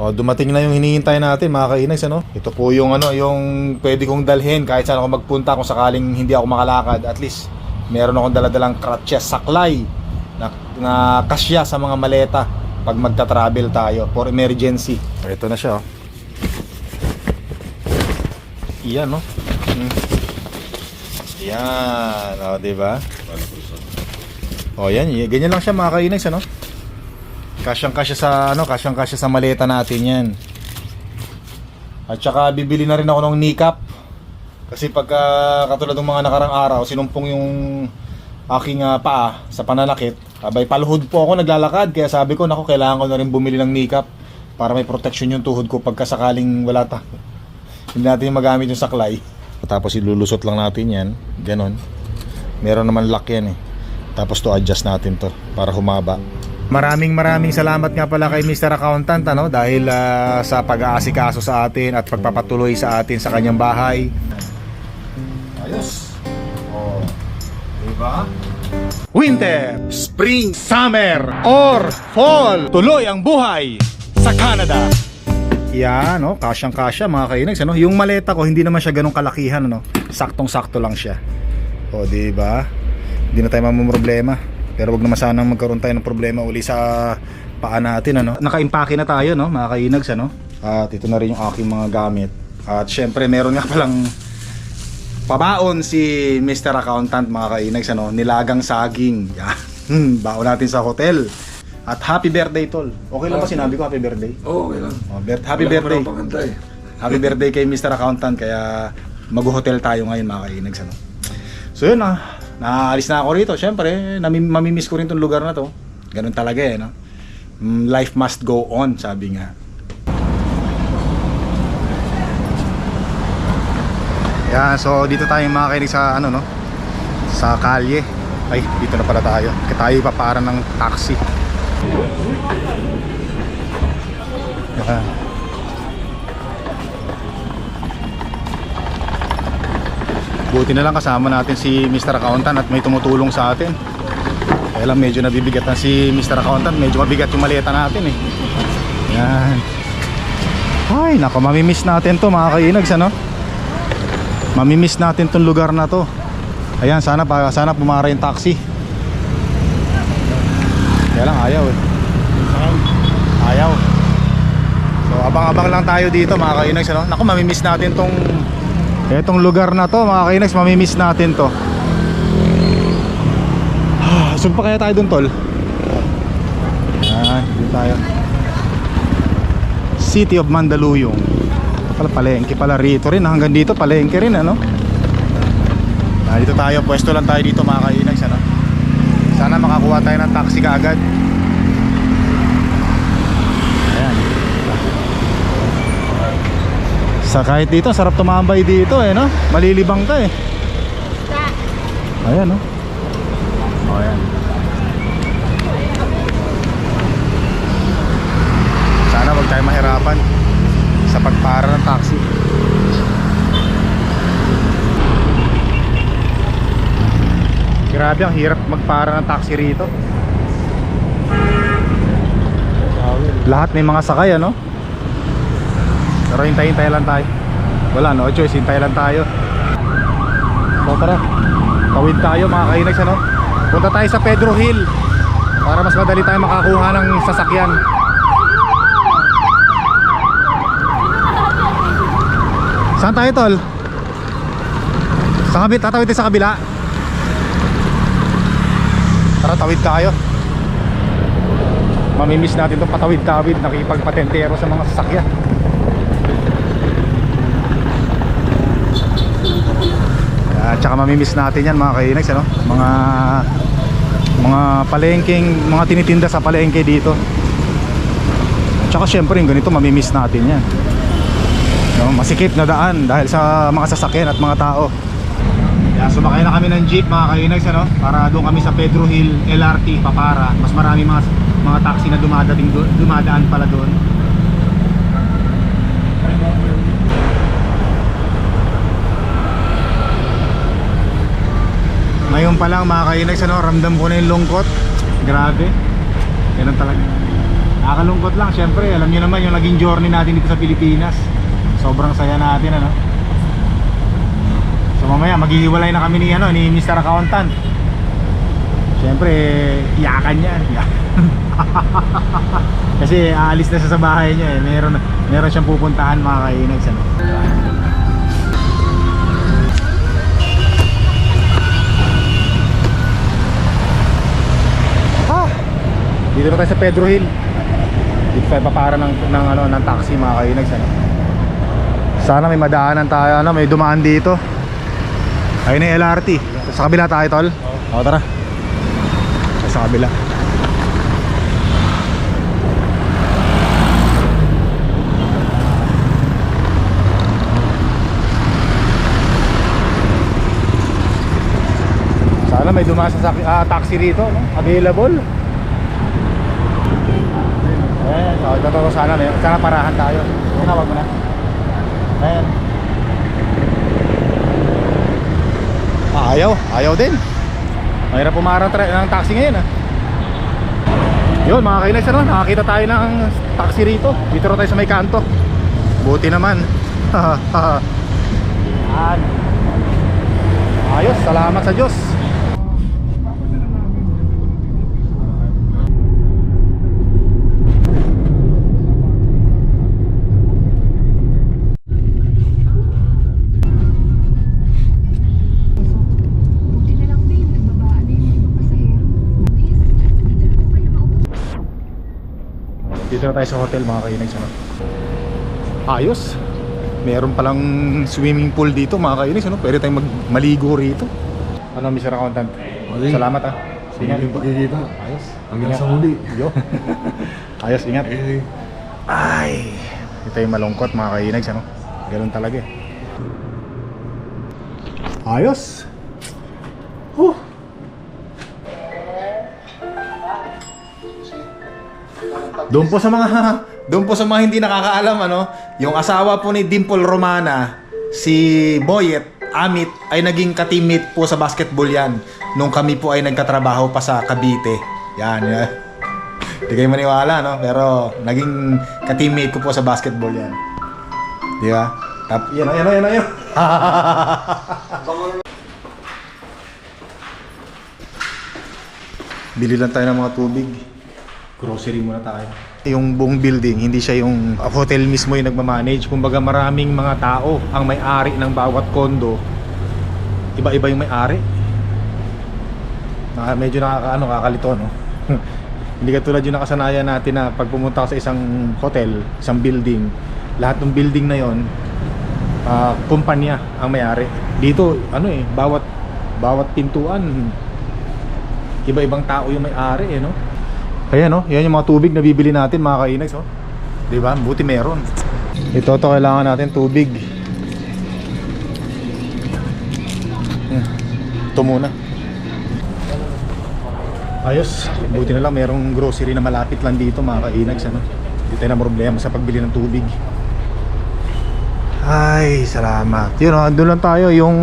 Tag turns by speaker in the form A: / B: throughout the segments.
A: O, dumating na yung hinihintay natin mga kainags, ano? Ito po yung ano, yung pwede kong dalhin kahit saan ako magpunta kung sakaling hindi ako makalakad. At least meron akong daladalang crutches, saklay na kasya sa mga maleta pag magta-travel tayo for emergency. Ito na siya, oh. Iyan, no? Yan, oh, diba? Oh, yan, ganyan lang siya mga kainags, ano? Kasyang-kasya sa ano, kasyang-kasya sa maleta natin 'yan. At saka bibili na rin ako ng kneecap. Kasi pagka katulad ng mga nakarang araw, sinumpong yung aking paa sa pananakit. Abay paluhod po ako naglalakad, kaya sabi ko nako kailangan ko na rin bumili ng kneecap para may protection yung tuhod ko pagka sakaling wala ta. Hindi natin magamit yung saklay. Tapos ilulusot lang natin 'yan, ganon. Meron naman lock 'yan eh. Tapos to adjust natin to para humaba. Maraming salamat nga pala kay Mr. Accountant, ano, dahil sa pag-aasikaso sa atin at pagpapatuloy sa atin sa kanyang bahay. Ayos. Oh. Diba? Winter, spring, summer, or fall. Tuloy ang buhay sa Canada. Yan, no, kasyang-kasya mga kainags, ano. Yung maleta ko hindi naman siya ganong kalakihan, ano. Saktong-sakto lang siya. O, diba? Hindi na tayo mamumroblema. Pero wag naman sanang magkaroon tayo ng problema uli sa paa natin, ano. Naka-impake na tayo, no, mga kainags, ano. At ito na rin yung aking mga gamit. At syempre meron nga palang pabaon si Mr. Accountant, mga kainags, ano. Nilagang saging. Yan. Baon natin sa hotel. At happy birthday, tol. Okay lang ba sinabi ko happy birthday?
B: Oo, okay lang.
A: Happy birthday. Happy birthday kay Mr. Accountant. Kaya mag-hotel tayo ngayon, mga kainags, ano. So yun, naalis na ako rito. Siyempre, mamimiss ko rin tong lugar na to. Ganun talaga eh, no? Life must go on, sabi nga. Yan, so dito tayo makakainig sa ano, no? Sa kalye. Ay, dito na pala tayo. Kaya tayo ipaparan ng taxi. Yan. Buti na lang kasama natin si Mr. Accountant at may tumutulong sa atin. Kaya lang medyo nabibigatan si Mr. Accountant. Medyo mabigat yung maleta natin eh. Yan. Ay, nako, mamimiss natin to mga kainags, ano? Mamimiss natin tong lugar na to. Ayan, sana pumara yung taxi. Kaya lang ayaw eh. Ayaw. So abang-abang lang tayo dito mga kainags, ano? Nako, mamimiss natin tong etong lugar na to mga kainags, mamimiss natin to. Saan pa kaya tayo dun, tol? Ayan, dito tayo. City of Mandaluyong. Palengke pala rito rin, hanggang dito palengke rin, ano? Dito tayo, pwesto lang tayo dito mga kainags, ano? Sana makakuha tayo ng taxi kaagad. Ayan. Sa kahit dito, sarap tumambay dito eh, no? Malilibang ka eh. Ayan, no? O, ayan. Sana wag tayo mahirapan sa pagpara ng taxi. Grabe, ang hirap magpara ng taxi rito. Lahat may mga sakay, ano? Pero hintay lang tayo. Wala, no choice, hintay lang tayo. So tara, tawid tayo mga kainags, ano? Punta tayo sa Pedro Hill para mas madali tayo makakuha ng sasakyan. Saan tayo, tol? Sa kabila, tatawid tayo sa kabila. Tara, tawid tayo. Mamimiss natin itong patawid-tawid, nakipagpatentero sa mga sasakyan. At saka mamimiss natin yan mga kainags, ano? Mga palengking, mga tinitinda sa palengke dito. At saka syempre yung ganito mamimiss natin yan, no? Masikip na daan dahil sa mga sasakyan at mga tao. Kaya sumakay na kami ng jeep mga kainags, ano? Para doon kami sa Pedro Hill LRT papara. Mas marami mga taxi na dumadaan pala doon. Ngayon pa lang mga kainags, ano, ramdam ko na yung lungkot. Grabe. Ganun talaga. Nakakalungkot lang, syempre, alam niyo naman yung naging journey natin dito sa Pilipinas. Sobrang saya natin, ano. So mamaya maghihiwalay na kami ni Mr. Accountant. Syempre, iyakan yan. Kasi aalis na siya sa bahay niya eh. Meron siyang pupuntahan mga kainags, ano. Dito na tayo sa Pedro Hill. Dito tayo papara ng taxi mga kainags, ano. Sana may madaanan tayo, may dumaan dito. Ayun na yung LRT. Sa kabila tayo, tol. O, tara. Sa kabila. Sana may dumaan sa taxi rito, no? Available. Ito sana parahan tayo. Wag mo na. Ayan. Ayaw din. Mahirap pumarang ng taxi ngayon, ah. Yun mga kainags, ano, nakakita tayo ng taxi rito. Dito tayo sa may kanto. Buti naman. Yan. Ayos, salamat sa Diyos. Dito na tayo sa hotel mga kainags, ano. Ayos. Meron palang swimming pool dito mga kainags, ano. Pwede tayong maligo rito. Ano, Mr. Accountant? Salamat, ah.
B: Ingat yung pagkikita.
A: Ayos.
B: Hanggang sa huli.
A: Yo. Ayos, ingat. Ay, ito yung malungkot mga kainags, ano. Ganun talaga eh. Ayos. Doon po sa mga hindi nakakaalam, ano, yung asawa po ni Dimple Romana, si Boyet Amit, ay naging ka-teammate po sa basketball yan nung kami po ay nagkatrabaho pa sa Cavite. Yan. Hindi kayo maniwala, no? Pero naging ka-teammate ko po sa basketball yan. Di ba? Yan. Bili lang tayo ng mga tubig. Grocery muna tayo. Yung buong building, hindi siya yung hotel mismo yung nagmamanage. Kumbaga maraming mga tao ang may-ari ng bawat kondo. Iba-iba yung may-ari. Medyo nakakalito, no? Hindi katulad yung nakasanayan natin na pag pumunta ka sa isang hotel, isang building, lahat ng building na yon, kumpanya ang may-ari. Dito, bawat pintuan, iba-ibang tao yung may-ari, no? Ayan, no? Yan yung mga tubig na bibili natin mga kainags, oh. Diba? Buti meron. Ito kailangan natin tubig. Ito muna. Ayos. Buti na lang merong grocery na malapit lang dito mga kainags, ano? Hindi tayo na problema sa pagbili ng tubig. Ay, salamat. Yun, oh, andun lang tayo. Yung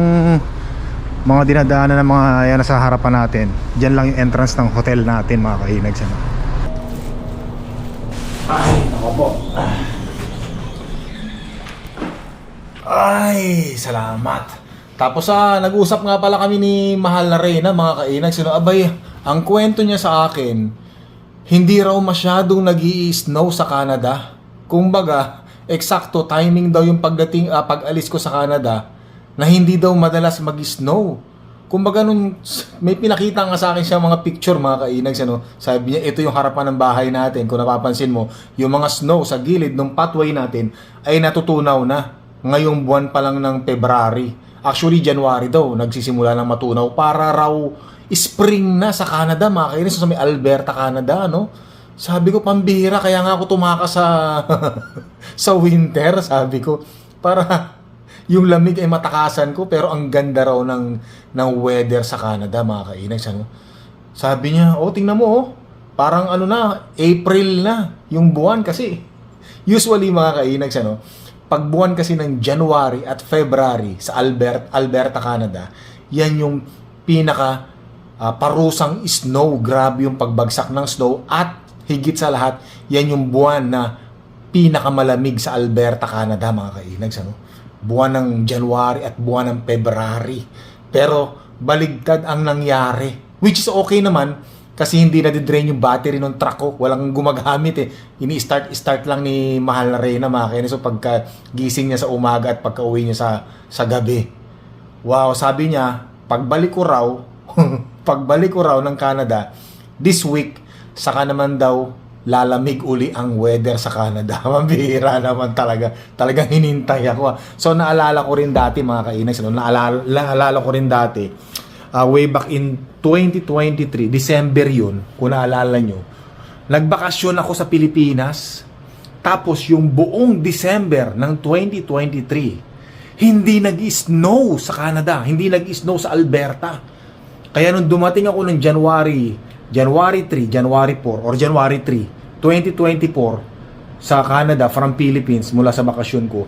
A: mga dinadaanan ng mga yan sa harapan natin. Diyan lang yung entrance ng hotel natin mga kainags, ano? Ay, ako po. Ay, salamat. Tapos nag-usap nga pala kami ni Mahal na Reyna mga kainags. Abay, ang kwento niya sa akin, hindi raw masyadong nag-i-snow sa Canada. Kumbaga, eksakto timing daw yung pag-alis ko sa Canada na hindi daw madalas mag-snow. Kumbaga nung may pinakita nga sa akin siya mga picture mga kainags, ano, sabi niya ito yung harapan ng bahay natin. Kung napapansin mo, yung mga snow sa gilid ng pathway natin ay natutunaw na ngayong buwan pa lang ng February. Actually January daw nagsisimula ng matunaw para raw spring na sa Canada mga kainags, sa may Alberta, Canada, no? Sabi ko pambihira, kaya nga ako tumakas sa sa winter, sabi ko, para yung lamig ay matakasan ko, pero ang ganda raw ng weather sa Canada mga kainags, ano? Sabi niya, tingnan mo, parang April na yung buwan kasi. Usually mga kainags, ano, pag buwan kasi ng January at February sa Alberta, Canada, yan yung pinaka parusang snow. Grabe yung pagbagsak ng snow at higit sa lahat, yan yung buwan na pinakamalamig sa Alberta, Canada, mga kainags. Ano? Buwan ng January at buwan ng February. Pero baligtad ang nangyari. Which is okay naman kasi hindi na-drain yung battery ng truck ko. Walang gumagamit eh. Ini-start lang ni Mahal na Reyna, mga kainis. So pagka gising niya sa umaga at pagka uwi niya sa gabi. Wow, sabi niya, pagbalik ko raw ng Canada, this week, saka naman daw lalamig uli ang weather sa Canada. Mabihira naman talaga. Talagang hinintay ako. So naalala ko rin dati, mga kainags, no? Naalala ko rin dati, way back in 2023, December yun, kung naalala nyo, nagbakasyon ako sa Pilipinas, tapos yung buong December ng 2023, hindi nag-snow sa Canada, hindi nag-snow sa Alberta. Kaya nung dumating ako ng January 3, January 4, or January 3, 2024, sa Canada, from Philippines, mula sa bakasyon ko,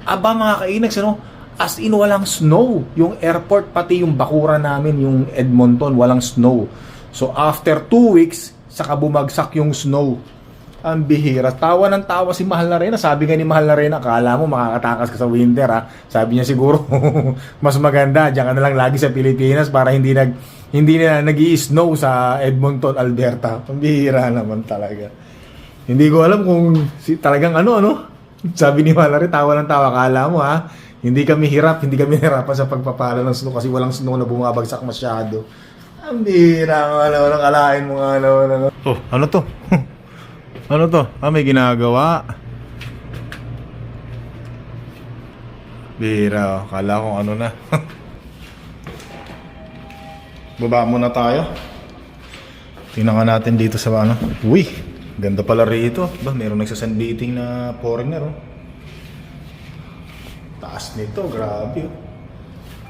A: aba mga kainags, ano, as in walang snow. Yung airport, pati yung bakura namin, yung Edmonton, walang snow. So after 2 weeks, saka bumagsak yung snow. Ang bihira. Tawa ng tawa si Mahal na Reyna. Sabi nga ni Mahal na Reyna, akala mo makakatakas ka sa winter, ha? Sabi niya siguro, mas maganda, diyan ka na lang lagi sa Pilipinas para hindi na nag-i-snow sa Edmonton, Alberta. Ang bihira naman talaga. Hindi ko alam kung talagang ano. Sabi ni Mahal na Reyna, tawa ng tawa. Akala mo, ha? Hindi kami nahirapan sa pagpapala ng snow kasi walang snow na bumabagsak masyado. Ang bihira, anong alain mo nga, ano. Oh, ano to? Ano to? May ginagawa. Bihira, kala ko ano na. Baba muna tayo. Tingnan nga natin dito sa ano. Uy, ganda pala rito. Mayroong nagsasunbathing na foreigner, oh. Taas nito, grabe, oh.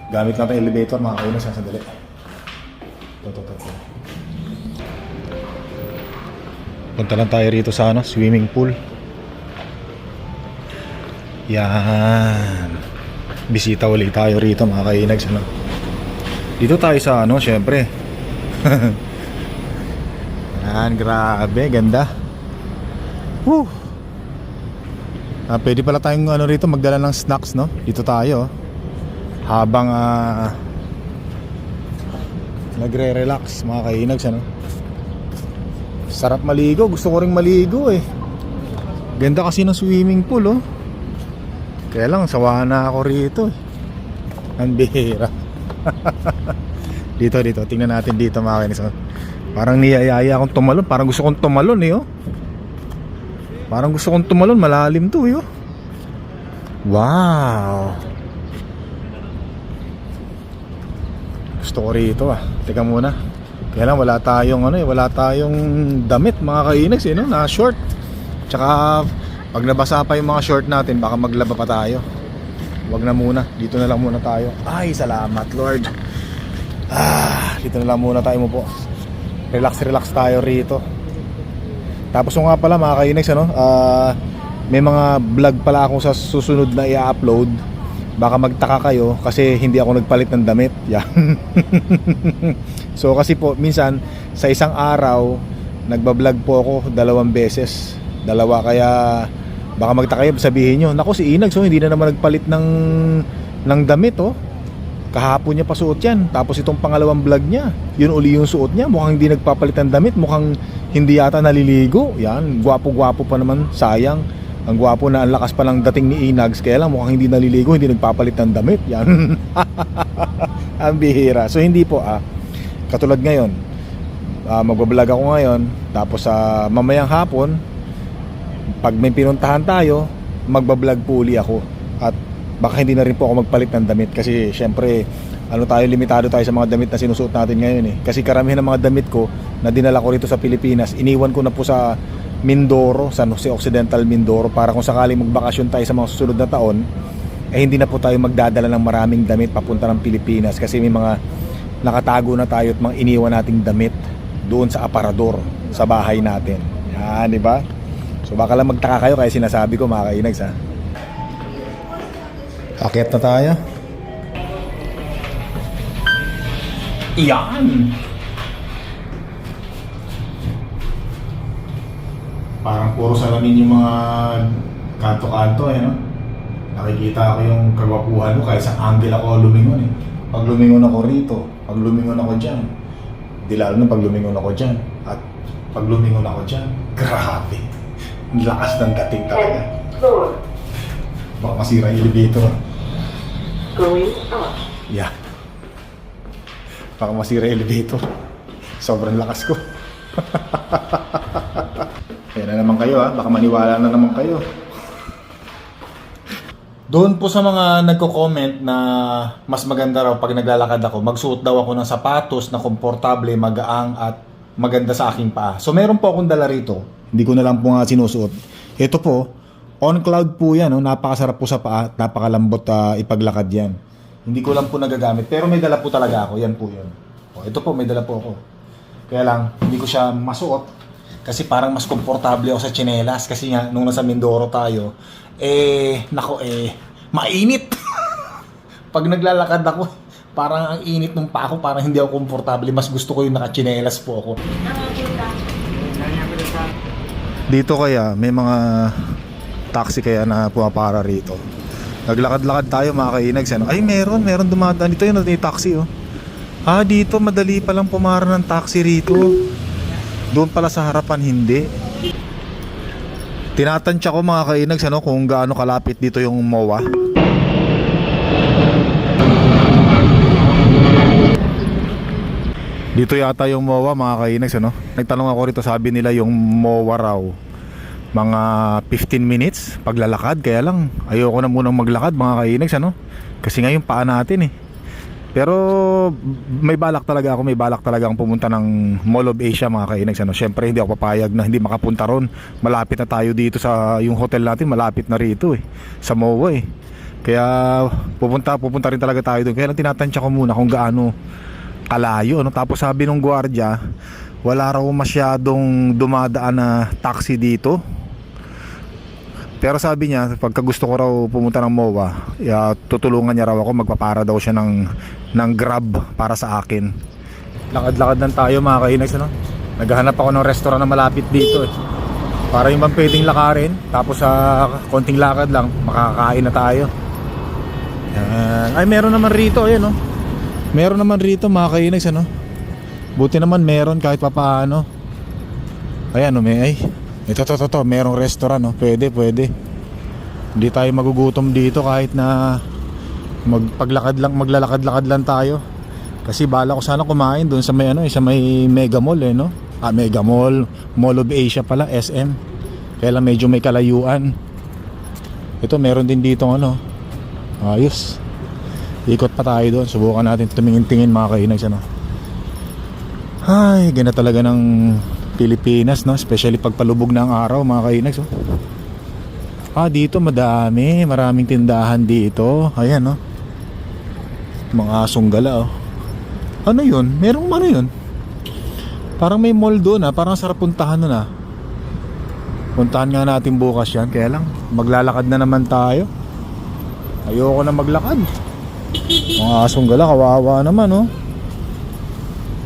A: Gamit natin elevator, mga kauna, sandali. Ito. Punta lang tayo rito sa swimming pool. Yan. Bisita ulit tayo rito, mga kainags, ano. Dito tayo sa syempre. Yan, grabe, ganda. Woo! Pwede pala tayong rito magdala ng snacks, no? Dito tayo, habang nagre-relax, mga kainags, ano. Sarap maligo, gusto ko ring maligo eh. Ganda kasi ng swimming pool, oh. Kaya lang, sawa na ako rito eh. Ang bihira. Dito, tingnan natin dito, mga kainis, oh. Parang niyayaya akong tumalon, parang gusto kong tumalon eh, oh. Parang gusto kong tumalon, malalim to eh, oh. Wow. Gusto ko rito, ah. Teka muna. Kaya lang wala tayong damit, mga kainags, no? Na short. Tsaka pag nabasa pa yung mga short natin, baka maglaba pa tayo. Wag na muna, dito na lang muna tayo. Ay, salamat Lord. Dito na lang muna tayo mo po. Relax tayo rito. Tapos nga pala, mga kainags, may mga vlog pala akong sa susunod na i-upload. Baka magtaka kayo kasi hindi ako nagpalit ng damit. Yan. So kasi po minsan sa isang araw nagba-vlog po ako 2 beses. 2, kaya baka magtaka kayo, sabihin nyo, naku si Inag, so hindi na naman nagpalit ng damit, oh. Kahapon niya pa suot yan. Tapos itong pangalawang vlog niya, yun uli yung suot niya. Mukhang hindi nagpapalit ng damit, mukhang hindi yata naliligo. Yan, gwapo-gwapo pa naman, sayang. Ang gwapo na, ang lakas pa lang dating ni Inags, kaya lang mukhang hindi naliligo, hindi nagpapalit ng damit. Yan. Ang bihira. So hindi po, katulad ngayon, magbablog ako ngayon, tapos mamayang hapon, pag may pinuntahan tayo, magbablog po uli ako. At baka hindi na rin po ako magpalit ng damit kasi syempre, limitado tayo sa mga damit na sinusuot natin ngayon eh. Kasi karamihan ng mga damit ko na dinala ko rito sa Pilipinas, iniwan ko na po sa Mindoro, San Jose Occidental Mindoro, para kung sakaling magbakasyon tayo sa mga susunod na taon, hindi na po tayo magdadala ng maraming damit papunta ng Pilipinas kasi may mga nakatago na tayo at mga iniwan nating damit doon sa aparador sa bahay natin. Yan, di ba? So baka lang magtaka kayo kaya sinasabi ko, mga kainags, ha. Akyat na tayo. Iyan. Parang puro salamin yung mga kanto-kanto no? Nakikita ko yung kagwapuhan mo kahit sa angle ako lumingon eh. Pag lumingon ako rito, pag lumingon ako dyan, di lalo na pag lumingon ako dyan, at pag lumingon ako dyan, grabe. Ang lakas ng dating talaga. Baka masira yung elevator.
C: Going up.
A: Yeah. Baka masira yung elevator. Sobrang lakas ko. Kaya na naman kayo baka maniwala na naman kayo. Doon po sa mga nagko-comment na mas maganda raw pag naglalakad ako, magsuot daw ako ng sapatos na komportable, magaang at maganda sa aking paa. So meron po akong dala rito. Hindi ko na lang po nga sinusuot. Ito po, On Cloud po yan. Napakasarap po sa paa. Napakalambot ipaglakad yan. Hindi ko lang po nagagamit. Pero may dala po talaga ako. Yan po yun. Ito po, may dala po ako. Kaya lang, hindi ko siya masuot. Kasi parang mas komportable ako sa tsinelas. Kasi nga, nung nasa Mindoro tayo, mainit. Pag naglalakad ako, parang ang init ng paa ko, parang hindi ako komportable. Mas gusto ko yung nakatsinelas po ako. Dito kaya, may mga taxi kaya na pumapara rito. Naglakad-lakad tayo mga kainags. Ay, meron dumadaan. Dito yung taxi dito madali palang pumara ng taxi rito. Doon pala sa harapan hindi. Tinatansya ko mga kainags kung gaano kalapit dito yung MOA. Dito yata yung MOA mga kainags Nagtanong ako rito, sabi nila yung MOA raw mga 15 minutes paglalakad. Kaya lang ayoko na munang maglakad mga kainags kasi nga yung paa natin Pero may balak talaga akong pumunta ng Mall of Asia mga kainags Syempre hindi ako papayag na hindi makapunta ron. Malapit na tayo dito sa yung hotel natin, malapit na rito sa MOA Kaya pupunta rin talaga tayo doon. Kaya lang tinatansya ko muna kung gaano kalayo Tapos sabi nung gwardiya, wala raw masyadong dumadaan na taxi dito. Pero sabi niya, pagka gusto ko raw pumunta ng MOA, tutulungan niya raw ako, magpapara daw siya ng Grab para sa akin. Lakad-lakad lang tayo mga kainags Naghahanap ako ng restaurant na malapit dito para yung bang pwedeng lakarin. Tapos sa konting lakad lang, makakain na tayo. Ay, meron naman rito, ayan Meron naman rito mga kainags Buti naman meron kahit papaano. Ayan ito, merong restaurant Pwede. Hindi tayo magugutom dito kahit na maglalakad-lakad lang tayo. Kasi bala ko sana kumain doon sa may sa may Mega Mall Mega Mall, Mall of Asia pala, SM. Kaya lang medyo may kalayuan. Ito meron din dito ayos. Ikot pa tayo doon, subukan natin tumingin-tingin mga kainags Ay, ganda talaga ng Pilipinas especially pag palubog na ang araw mga kainags dito maraming tindahan dito. Ayan mga asong gala Ano yun? Merong yun? Parang may mall doon parang sarap puntahan nun Puntahan nga natin bukas yan. Kaya lang maglalakad na naman tayo. Ayoko na maglakad. Mga asong gala, kawawa naman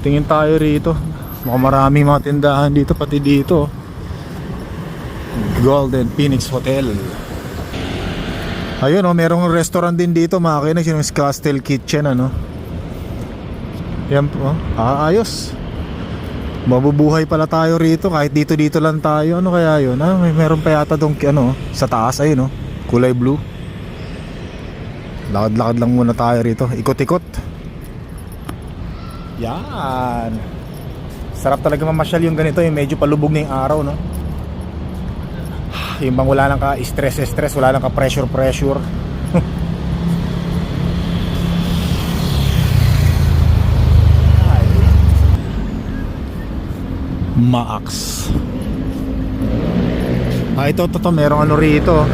A: Tingin tayo rito. Maraming mga tindahan dito, pati dito Golden Phoenix Hotel. Ayun merong restaurant din dito mga kainags, yung Castle Kitchen Yan po ayos. Mabubuhay pala tayo rito kahit dito lang tayo. Ano kaya yun? Meron pa yata dong sa taas ayun kulay blue. Lakad-lakad lang muna tayo rito, ikot-ikot. Yan. Sarap talaga mamasyal yung ganito, yung medyo palubog na yung araw yung bang wala lang ka stress, wala lang ka pressure. Max. Ito merong rito.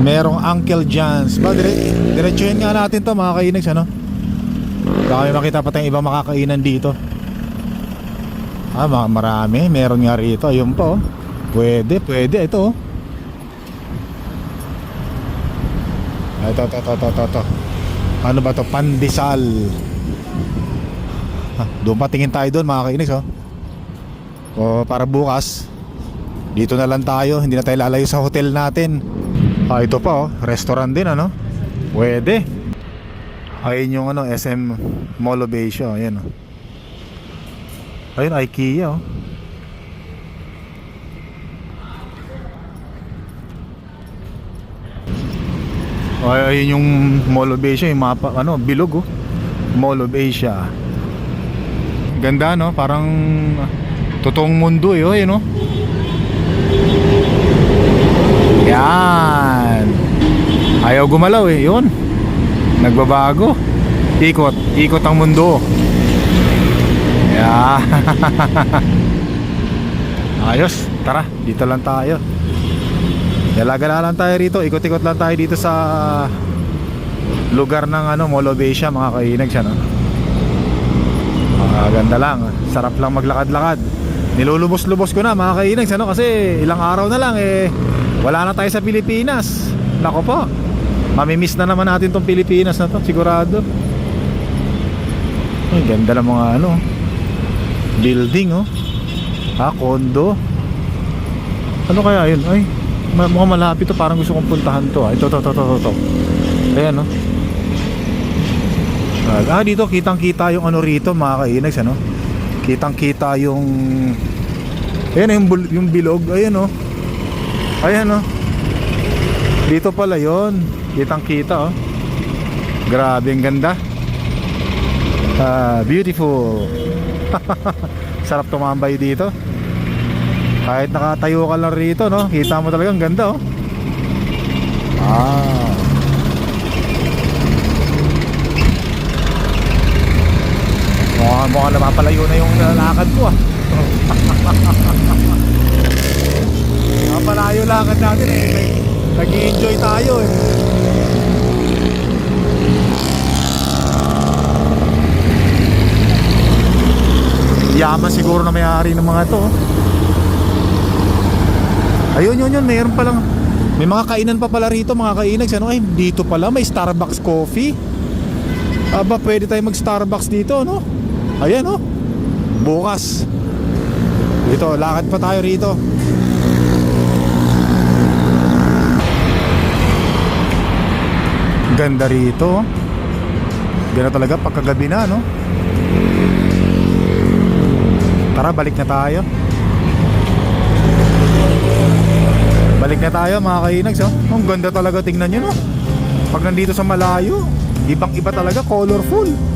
A: Merong Uncle John's. Diretsuhin nga natin to mga kainags baka may makita pa tayong ibang makakainan dito. Marami. Meron nga rito. Ayun po. Pwede. Ito. Ito. Ano ba to? Pandesal. Doon pa tingin tayo doon mga kainags para bukas Dito na lang tayo, hindi na tayo lalayo sa hotel natin. Ito pa restaurant din ano. Pwede. Ayun yung ano, SM Mall of Asia, ayan Ayun, IKEA Ayun yung Mall of Asia, yung mapa, ano, bilog Mall of Asia. Ganda no, parang totoong mundo ayun Yan. Ayaw gumalaw yun. Nagbabago. Ikot ang mundo. Yeah. Ayos, tara, dito lang tayo. Dalaga lang tayo rito, ikot-ikot lang tayo dito sa lugar ng ano, Mall of Asia, mga kainag siya no. Ganda lang, sarap lang maglakad-lakad. Nilulubos-lubos ko na mga kainag ano, kasi ilang araw na lang wala na tayo sa Pilipinas. Nako po, mamimiss na naman natin tong Pilipinas na to, sigurado. Ay, ganda ng mga ano, building condo. Ano kaya yun? Ay, mukhang malapit to, parang gusto kong puntahan to. Ito. Ayan dito kitang-kita yung ano rito mga kainags ano. Kitang-kita yung ayan yung bilog. Ayan dito pala yon. Kitang-kita Grabe, ang ganda. Beautiful. Sarap tumambay dito. Kahit nakatayo ka lang rito no, kita mo talagang ganda Mukhang napapalayo na yung lalakad ko Napalayo lakad natin nag-i-enjoy tayo Yaman siguro na may-ari ng mga to Ayun, mayroon pa lang. May mga kainan pa pala rito mga kainags Ay, dito pala may Starbucks coffee. Aba, pwede tayo mag Starbucks dito Ayan bukas. Dito, lakad pa tayo rito. Ganda rito. Ganda talaga pagkagabi na Tara, balik na tayo. Balik na tayo mga kainags Ang ganda talaga, tingnan nyo Pag nandito sa malayo, ibang iba talaga, colorful.